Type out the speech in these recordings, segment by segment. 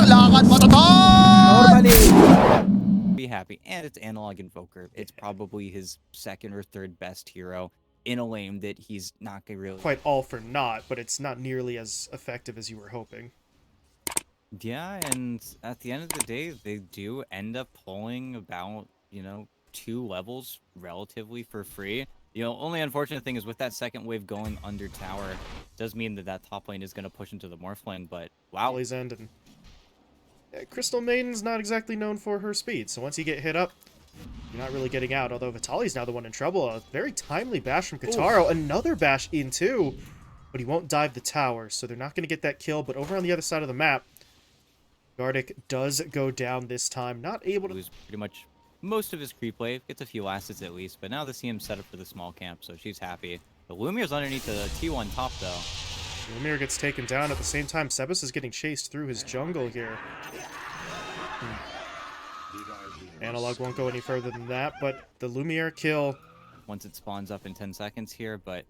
lakad matatag! Normally. Be happy. And it's Analog Invoker. It's probably his second or third best hero in a lane that he's not gonna really... Quite all for naught, but it's not nearly as effective as you were hoping. Yeah, and at the end of the day, they do end up pulling about, 2 levels relatively for free. Only unfortunate thing is with that second wave going under tower, does mean that top lane is going to push into the Morph lane, but wow. Vitaly's end, and Crystal Maiden's not exactly known for her speed, so once you get hit up, you're not really getting out, although Vitaly's now the one in trouble. A very timely bash from Kataro, another bash in too, but he won't dive the tower, so they're not going to get that kill, but over on the other side of the map, Gardic does go down this time, not able to lose pretty much most of his creep wave, gets a few assets at least, but now they see him set up for the small camp, so she's happy. The Lumier's underneath the T1 top, though. Lumiere gets taken down. At the same time, Sebas is getting chased through his jungle here. Analog won't go any further than that, but the Lumiere kill... Once it spawns up in 10 seconds here, but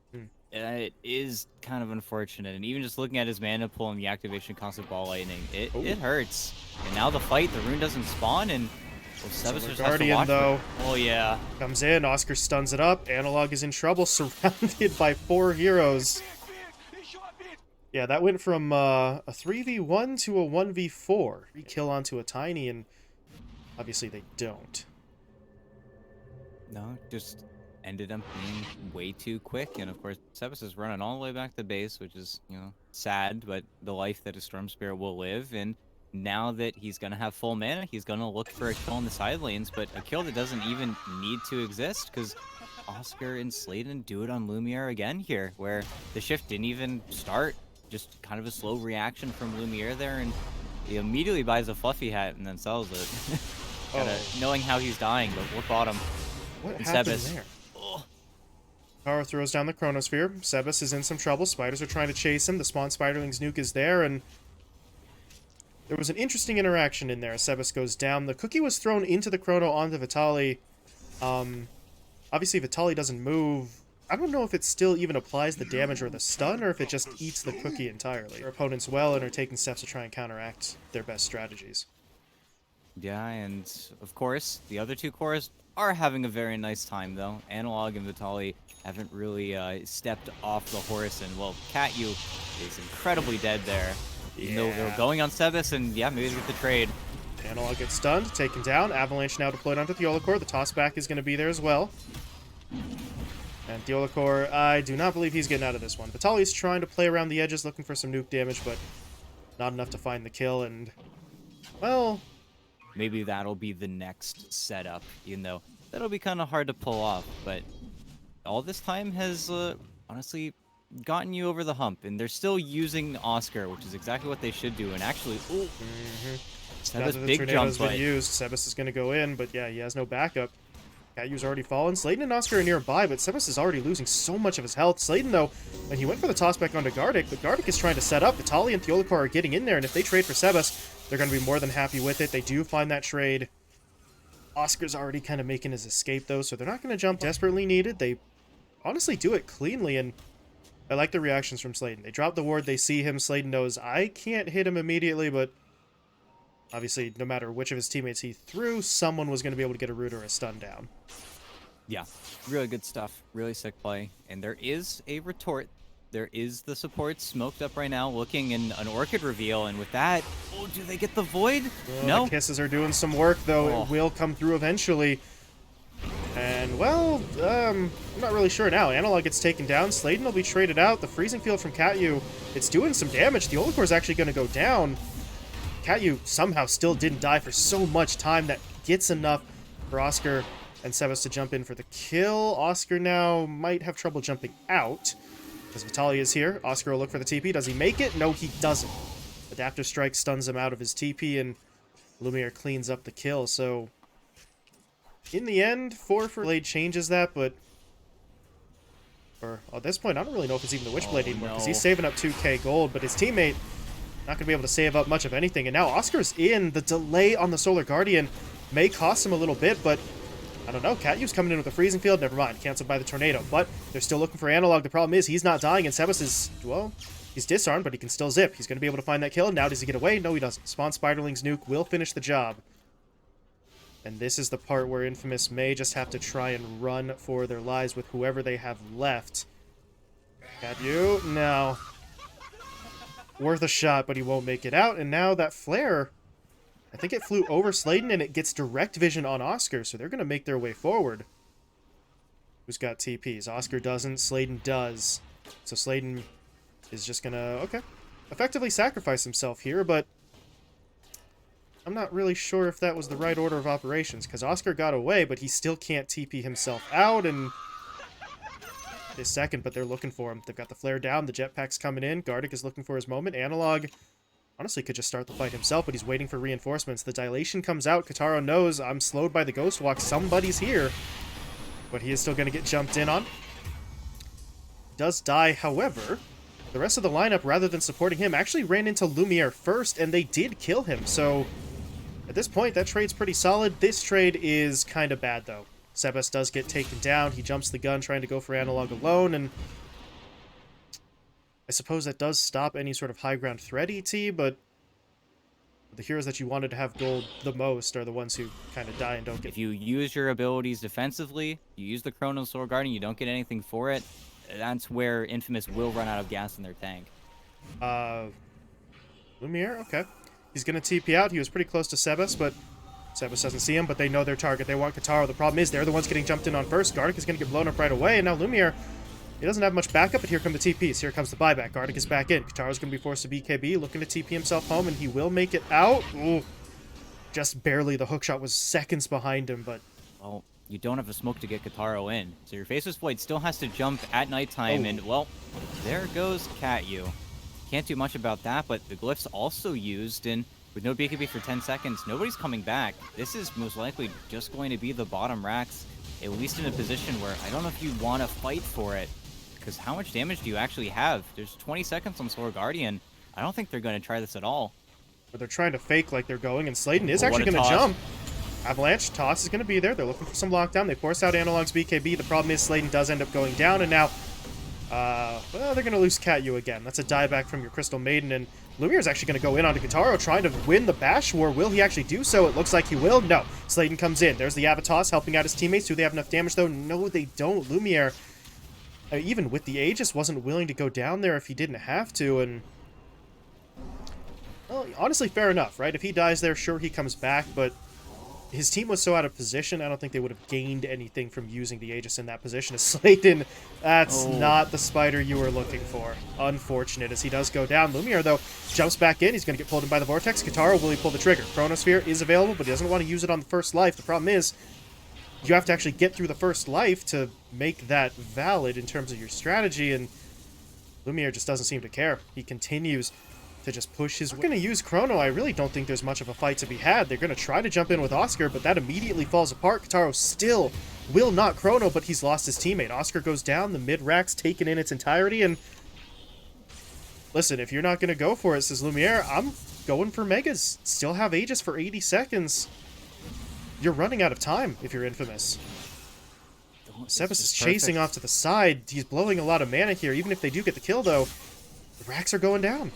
it is kind of unfortunate. And even just looking at his mana pool and the activation cost of Ball Lightning, it hurts. And now the fight, the rune doesn't spawn, and... Well, Sebas just Guardian, has to watch though. Oh, yeah. Comes in, Oscar stuns it up. Analog is in trouble, surrounded by 4 heroes. Yeah, that went from a 3v1 to a 1v4. 3 kill onto a Tiny, and obviously they don't. No, just ended up being way too quick. And, of course, Sebas is running all the way back to base, which is, sad, but the life that a Storm Spirit will live. And now that he's going to have full mana, he's going to look for a kill in the side lanes, but a kill that doesn't even need to exist, because Oscar and Sladen do it on Lumiere again here, where the shift didn't even start. Just kind of a slow reaction from Lumiere there, and he immediately buys a fluffy hat and then sells it. Knowing how he's dying, but look bottom. What and happened Sebas. there? Power throws down the Chronosphere. Sebas is in some trouble. Spiders are trying to chase him. The Spawn Spiderling's nuke is there, and there was an interesting interaction in there. Sebas goes down. The cookie was thrown into the Chrono onto Vitaly. Obviously, Vitaly doesn't move. I don't know if it still even applies the damage or the stun, or if it just eats the cookie entirely. Their opponents well and are taking steps to try and counteract their best strategies. Yeah, and of course, the other 2 cores are having a very nice time, though. Analog and Vitaly haven't really stepped off the horse, and, well, Katyu is incredibly dead there. Even though they're going on Sebas, and yeah, maybe they get the trade. Analog gets stunned, taken down. Avalanche now deployed onto Theolacore. The tossback is going to be there as well. And Theolacore, I do not believe he's getting out of this one. Vitaly's trying to play around the edges, looking for some nuke damage, but not enough to find the kill, and, well... Maybe that'll be the next setup, even though that'll be kind of hard to pull off, but all this time has, honestly... gotten you over the hump, and they're still using Oscar, which is exactly what they should do. And actually, Sebas big jump been used. Sebas is going to go in, but yeah, he has no backup. Katyu's already fallen. Sladen and Oscar are nearby, but Sebas is already losing so much of his health. Sladen, though, when he went for the toss back onto Gardic, but Gardic is trying to set up. Vitaly and Theolacore are getting in there, and if they trade for Sebas, they're going to be more than happy with it. They do find that trade. Oscar's already kind of making his escape, though, so they're not going to jump desperately needed. They honestly do it cleanly, and I like the reactions from Sladen. They drop the ward, they see him, Sladen knows, I can't hit him immediately, but obviously, no matter which of his teammates he threw, someone was going to be able to get a root or a stun down. Yeah, really good stuff. Really sick play. And there is a retort. There is the support smoked up right now, looking in an Orchid reveal, and with that, do they get the Void? No. The kisses are doing some work, though. It will come through eventually. And, well, I'm not really sure now. Analog gets taken down. Sladen will be traded out. The freezing field from Katyu, it's doing some damage. The Theolacore is actually going to go down. Katyu somehow still didn't die for so much time. That gets enough for Oscar and Sebas to jump in for the kill. Oscar now might have trouble jumping out, because Vitaly is here. Oscar will look for the TP. Does he make it? No, he doesn't. Adaptive Strike stuns him out of his TP, and Lumiere cleans up the kill. So, in the end, 4 for Blade changes that, but at this point, I don't really know if it's even the Witchblade anymore, because he's saving up 2k gold, but his teammate not going to be able to save up much of anything. And now Oscar's in. The delay on the Solar Guardian may cost him a little bit, but I don't know. Katyu's coming in with a freezing field. Never mind. Canceled by the tornado. But they're still looking for Analog. The problem is he's not dying, and Sebas is, well, He's disarmed, but he can still zip. He's going to be able to find that kill. Now does he get away? No, he doesn't. Spawn Spiderling's nuke will finish the job. And this is the part where Infamous may just have to try and run for their lives with whoever they have left. Got you? No. Worth a shot, but he won't make it out. And now that flare, I think it flew over Sladen, and it gets direct vision on Oscar, so they're going to make their way forward. Who's got TPs? Oscar doesn't. Sladen does. So Sladen is just going to, okay, effectively sacrifice himself here, but I'm not really sure if that was the right order of operations, because Oscar got away, but he still can't TP himself out, and this second, but they're looking for him. They've got the flare down, the jetpack's coming in, Gardic is looking for his moment, Analog honestly could just start the fight himself, but he's waiting for reinforcements. The dilation comes out, Kataro knows, I'm slowed by the Ghost Walk, somebody's here, but he is still going to get jumped in on. Does die, however, the rest of the lineup, rather than supporting him, actually ran into Lumiere first, and they did kill him, so at this point, that trade's pretty solid. This trade is kind of bad, though. Sebas does get taken down. He jumps the gun, trying to go for Analog alone, and I suppose that does stop any sort of high ground threat, ET, but the heroes that you wanted to have gold the most are the ones who kind of die and don't get... If you use your abilities defensively, you use the Chrono Sword Guardian, you don't get anything for it, that's where Infamous will run out of gas in their tank. Lumiere? Okay. He's going to TP out. He was pretty close to Sebas, but Sebas doesn't see him, but they know their target. They want Kataro. The problem is they're the ones getting jumped in on first. Gardic is going to get blown up right away, and now Lumiere, he doesn't have much backup, but here come the TPs. Here comes the buyback. Gardic is back in. Kataro's going to be forced to BKB, looking to TP himself home, and he will make it out. Ooh. Just barely. The hookshot was seconds behind him, but... Well, you don't have a smoke to get Kataro in, so your Faceless Void still has to jump at nighttime, and, well, there goes Katyu. Can't do much about that, but the glyph's also used, and with no BKB for 10 seconds, nobody's coming back. This is most likely just going to be the bottom racks, at least in a position where I don't know if you want to fight for it, because how much damage do you actually have? There's 20 seconds on Sword Guardian. I don't think they're going to try this at all. But they're trying to fake like they're going, and Sladen is actually going to jump. Avalanche, toss is going to be there. They're looking for some lockdown. They force out Analog's BKB. The problem is Sladen does end up going down, and now, well, they're going to lose Katyu again. That's a dieback from your Crystal Maiden, and Lumiere's actually going to go in onto Kataro, trying to win the Bash War. Will he actually do so? It looks like he will. No. Sladen comes in. There's the Avatos helping out his teammates. Do they have enough damage, though? No, they don't. Lumiere, even with the Aegis, wasn't willing to go down there if he didn't have to, and... Well, honestly, fair enough, right? If he dies there, sure, he comes back, but his team was so out of position, I don't think they would have gained anything from using the Aegis in that position. As Sladen, that's not the spider you were looking for. Unfortunate, as he does go down. Lumiere, though, jumps back in. He's going to get pulled in by the Vortex. Kataro, will he pull the trigger? Chronosphere is available, but he doesn't want to use it on the first life. The problem is, you have to actually get through the first life to make that valid in terms of your strategy, and Lumiere just doesn't seem to care. He continues to just push his... We're going to use Chrono. I really don't think there's much of a fight to be had. They're going to try to jump in with Oscar, but that immediately falls apart. Kataro still will not Chrono, but he's lost his teammate. Oscar goes down, the mid-rack's taken in its entirety, and... Listen, if you're not going to go for it, says Lumiere, I'm going for Megas. Still have Aegis for 80 seconds. You're running out of time if you're Infamous. Sebas is chasing off to the side. He's blowing a lot of mana here. Even if they do get the kill, though, the racks are going down.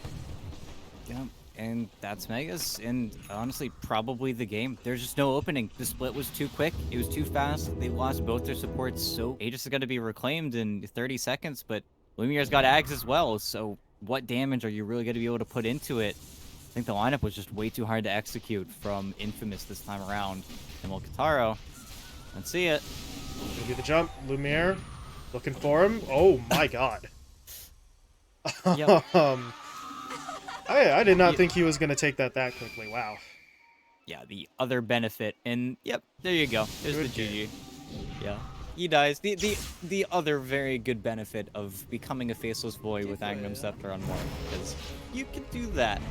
Yeah, and that's Megas, and honestly, probably the game. There's just no opening. The split was too quick. It was too fast. They lost both their supports, so Aegis is going to be reclaimed in 30 seconds, but Lumiere's got Ags as well, so what damage are you really going to be able to put into it? I think the lineup was just way too hard to execute from Infamous this time around. And well, Kataro, let's see it. Gonna do the jump. Lumiere, looking for him. Oh my god. Yep. I did not think he was going to take that quickly. Wow. Yeah, the other benefit, and yep, there you go. There's Good the GG. game. Yeah, he dies. The other very good benefit of becoming a Faceless Void with Agnum Scepter on Morn, because you can do that.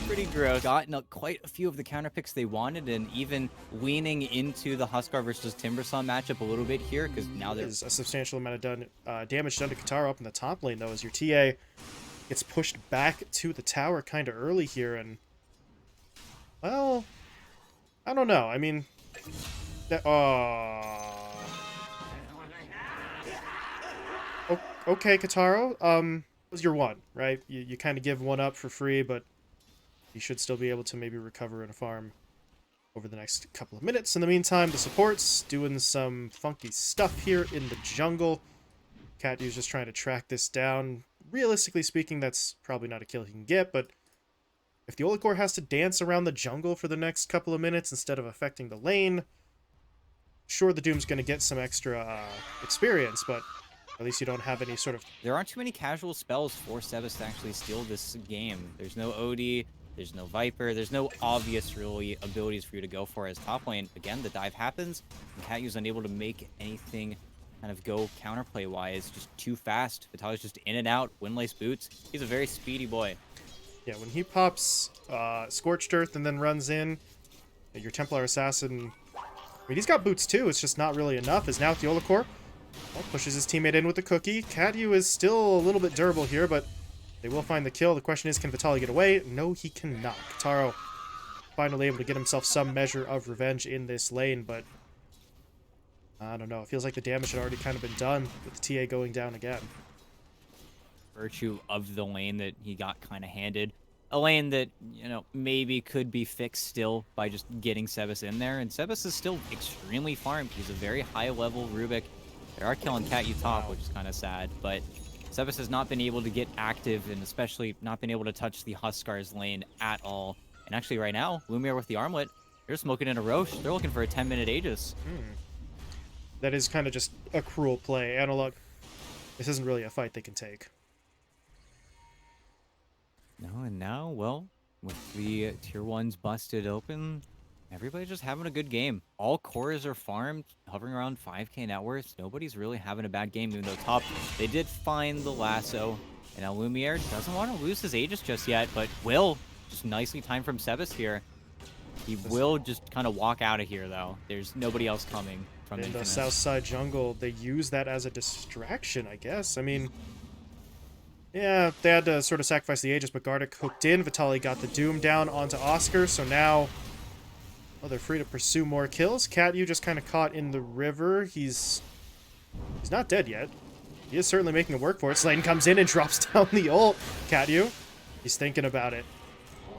Pretty gross. Gotten quite a few of the counter picks they wanted, and even leaning into the Huskar versus Timbersaw matchup a little bit here, because now there's a substantial amount of damage done to Kataro up in the top lane, though, as your TA gets pushed back to the tower kind of early here, and, well, I don't know. I mean, okay, Kataro. was your one, right? You kind of give one up for free, but you should still be able to maybe recover in a farm over the next couple of minutes. In the meantime, the support's doing some funky stuff here in the jungle. Katyu's just trying to track this down. Realistically speaking, that's probably not a kill he can get, but if the Hokori has to dance around the jungle for the next couple of minutes instead of affecting the lane, sure, the Doom's going to get some extra experience, but at least you don't have any sort of... There aren't too many casual spells for Sebas to actually steal this game. There's no OD, there's no Viper, there's no obvious really abilities for you to go for as top lane. Again, the dive happens, and Katyu's unable to make anything kind of go counterplay-wise, just too fast. Vitaly's just in and out, windlace boots. He's a very speedy boy. Yeah, when he pops Scorched Earth and then runs in, your Templar Assassin... I mean, he's got boots too, it's just not really enough, as now with the Hokori pushes his teammate in with the cookie. Katyu is still a little bit durable here, but they will find the kill. The question is, can Vitaly get away? No, he cannot. Kataro finally able to get himself some measure of revenge in this lane, but I don't know. It feels like the damage had already kind of been done with the TA going down again. Virtue of the lane that he got kind of handed. A lane that, you know, maybe could be fixed still by just getting Sebas in there. And Sebas is still extremely farmed. He's a very high-level Rubik. They are killing Katyu top, which is kind of sad. But Sebas has not been able to get active, and especially not been able to touch the Huskar's lane at all. And actually right now, Lumiere with the armlet, they're smoking in a Roche. They're looking for a 10-minute Aegis. That is kind of just a cruel play. Analog, this isn't really a fight they can take. No, and now, well, with the tier 1s busted open, everybody's just having a good game. All cores are farmed, hovering around 5k net worth. Nobody's really having a bad game, even though top, they did find the lasso. And now Lumiere doesn't want to lose his Aegis just yet, but will. Just nicely timed from Sebas here. He will just kind of walk out of here, though. There's nobody else coming from in Infinite. the south side jungle. They use that as a distraction, I guess. I mean... yeah, they had to sort of sacrifice the Aegis, but Gardic hooked in. Vitaly got the Doom down onto Oscar, so now... well, they're free to pursue more kills. Katyu just kind of caught in the river. He's not dead yet. He is certainly making it work for it. Slayton comes in and drops down the ult. Katyu, he's thinking about it.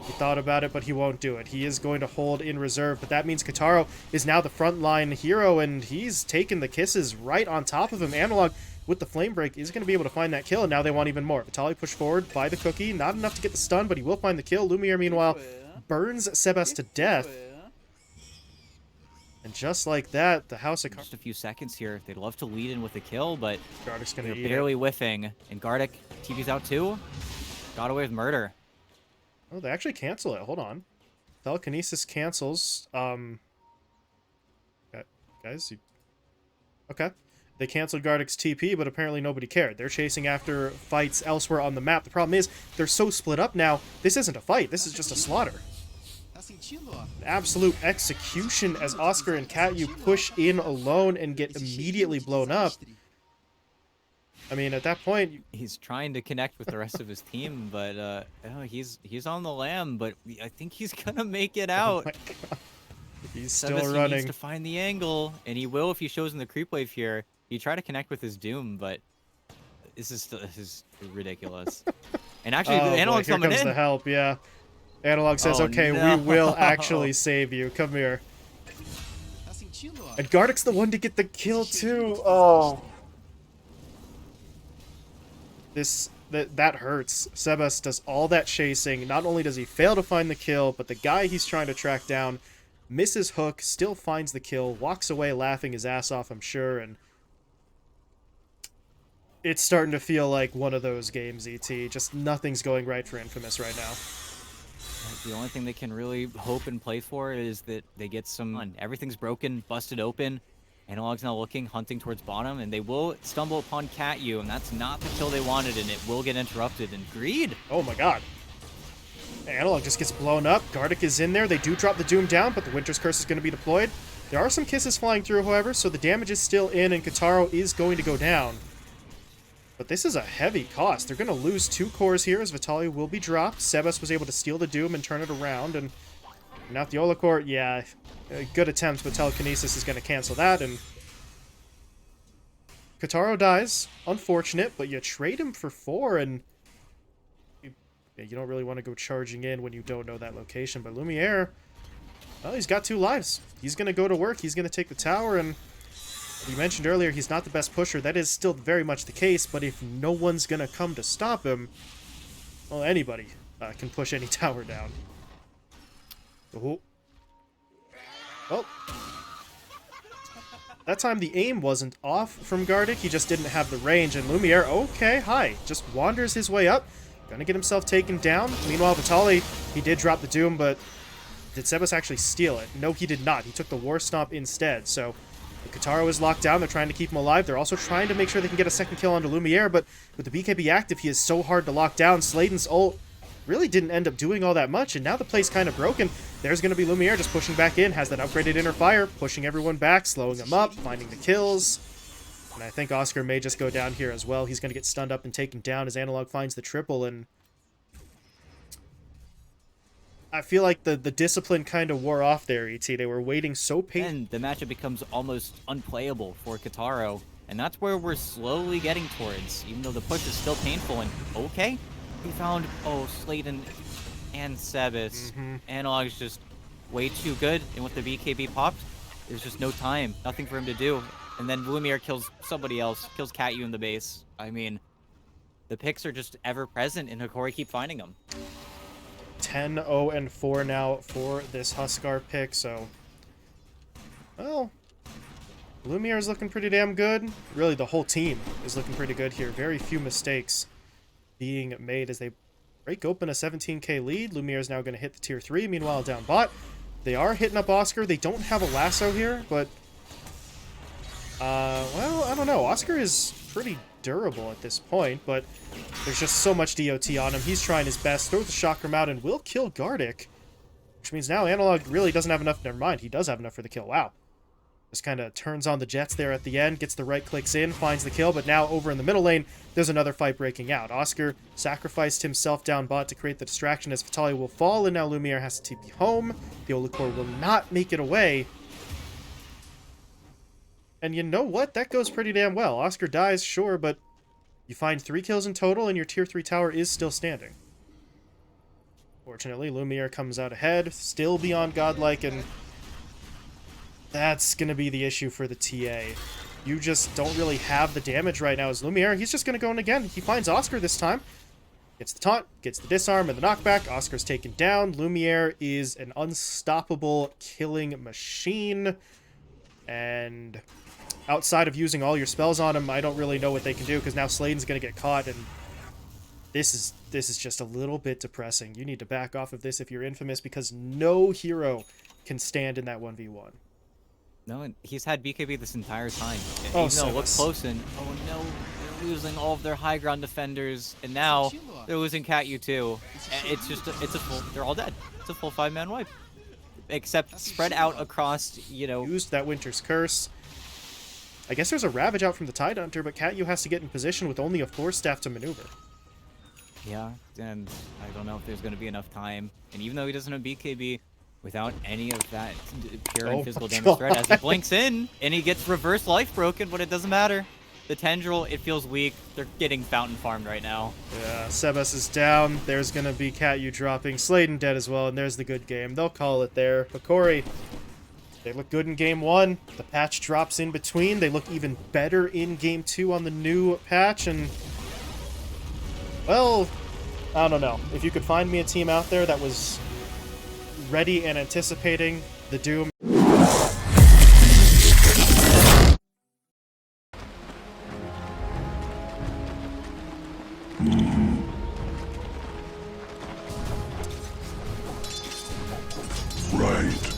He thought about it, but he won't do it. He is going to hold in reserve, but that means Kataro is now the frontline hero, and he's taken the kisses right on top of him. Analog, with the flame break, is going to be able to find that kill, and now they want even more. Vitaly pushed forward by the cookie. Not enough to get the stun, but he will find the kill. Lumiere, meanwhile, burns Sebas to death. And just like that, the House of Just a few seconds here. They'd love to lead in with a kill, but Gardic's going to they're barely whiffing. And Gardic TV's out too. Got away with murder. Oh, they actually cancel it. Hold on. Telekinesis cancels. Guys, okay. They canceled Gardic's TP, but apparently nobody cared. They're chasing after fights elsewhere on the map. The problem is, they're so split up now, this isn't a fight. This is just a slaughter. An absolute execution as Oscar and Katyu push in alone and get immediately blown up. I mean, at that point... he's trying to connect with the rest of his team, but oh, he's on the lam, but I think he's going to make it out. Oh my God. He's still Sebas running. needs to find the angle, and he will if he shows in the creep wave here. He tried to connect with his Doom, but this is ridiculous. And actually, the Analog's coming in. Here comes the help, yeah. Analog says, okay, no. we will actually save you. Come here. And Gardic's the one to get the kill, too. Oh. That hurts. Sebas does all that chasing. Not only does he fail to find the kill, but the guy he's trying to track down misses hook, still finds the kill, walks away laughing his ass off, I'm sure, and it's starting to feel like one of those games, ET. Just nothing's going right for Infamous right now. The only thing they can really hope and play for is that they get some... everything's broken, busted open. Analog's now looking, hunting towards bottom, and they will stumble upon Katyu, and that's not the kill they wanted, and it will get interrupted. And Greed! Oh my God. Analog just gets blown up. Gardic is in there. They do drop the Doom down, but the Winter's Curse is going to be deployed. There are some kisses flying through, however, so the damage is still in, and Kataro is going to go down. But this is a heavy cost. They're going to lose 2 cores here, as Vitaly will be dropped. Sebas was able to steal the Doom and turn it around, and now the Hokori, yeah, a good attempt, but Telekinesis is going to cancel that, and Kataro dies. Unfortunate, but you trade him for 4, and Yeah, you don't really want to go charging in when you don't know that location. But Lumiere, well, he's got 2 lives. He's going to go to work. He's going to take the tower. And you mentioned earlier he's not the best pusher. That is still very much the case. But if no one's going to come to stop him, well, anybody can push any tower down. Oh. Well, that time the aim wasn't off from Gardic. He just didn't have the range. And Lumiere, okay, hi. Just wanders his way up. Gonna get himself taken down. Meanwhile, Vitaly, he did drop the Doom, but did Sebas actually steal it? No, he did not. He took the War Stomp instead. So the Katara is locked down. They're trying to keep him alive. They're also trying to make sure they can get a second kill onto Lumiere, but with the BKB active, he is so hard to lock down. Sladen's ult really didn't end up doing all that much, and now the play's kind of broken. There's going to be Lumiere just pushing back in, has that upgraded inner fire, pushing everyone back, slowing them up, finding the kills. And I think Oscar may just go down here as well. He's going to get stunned up and taken down as Analog finds the triple, and I feel like the discipline kind of wore off there, ET. They were waiting so patiently. And the matchup becomes almost unplayable for Kataro, and that's where we're slowly getting towards, even though the push is still painful. And okay, we found, Sladen and Sebas. Analog is just way too good, and with the BKB popped, there's just no time, nothing for him to do. And then Lumiere kills somebody else, kills Katyu in the base. I mean, the picks are just ever present, and Hokori keep finding them. 10-0-4 now for this Huskar pick, so... Well, Lumiere is looking pretty damn good. Really, the whole team is looking pretty good here. Very few mistakes being made as they break open a 17k lead. Lumiere is now going to hit the tier 3. Meanwhile, down bot, they are hitting up Oscar. They don't have a lasso here, but... well, I don't know. Oscar is pretty durable at this point, but there's just so much DOT on him. He's trying his best, throws the chakram out, and will kill Gardic, which means now Analog really doesn't have enough. Never mind, he does have enough for the kill. Wow. Just kind of turns on the jets there at the end, gets the right clicks in, finds the kill, but now over in the middle lane, there's another fight breaking out. Oscar sacrificed himself down bot to create the distraction as Vitaly will fall, and now Lumiere has to TP home. The Olukor will not make it away. And you know what? That goes pretty damn well. Oscar dies, sure, but you find 3 kills in total, and your tier 3 tower is still standing. Fortunately, Lumiere comes out ahead, still beyond godlike, and that's going to be the issue for the TA. You just don't really have the damage right now as Lumiere. He's just going to go in again. He finds Oscar this time. Gets the taunt, gets the disarm, and the knockback. Oscar's taken down. Lumiere is an unstoppable killing machine. And outside of using all your spells on him, I don't really know what they can do, because now Sladen's going to get caught, and this is just a little bit depressing. You need to back off of this if you're Infamous, because no hero can stand in that 1v1. No, and he's had BKB this entire time. Oh, even though it looked close, and oh no, they're losing all of their high ground defenders, and now they're losing Katyu too. And it's just, they're all dead. It's a full 5-man wipe. Except spread out across, Used that Winter's Curse. I guess there's a Ravage out from the Tidehunter, but Katyu has to get in position with only a Force Staff to maneuver. Yeah, and I don't know if there's going to be enough time. And even though he doesn't have BKB, without any of that pure and physical damage threat, as he blinks in, and he gets reverse life broken, but it doesn't matter. The Tendril, it feels weak. They're getting fountain farmed right now. Yeah, Sebas is down. There's going to be Katyu dropping. Sladen dead as well, and there's the good game. They'll call it there. Hokori, they look good in Game 1. The patch drops in between. They look even better in Game 2 on the new patch, and... well, I don't know. If you could find me a team out there that was ready and anticipating the Doom... Right.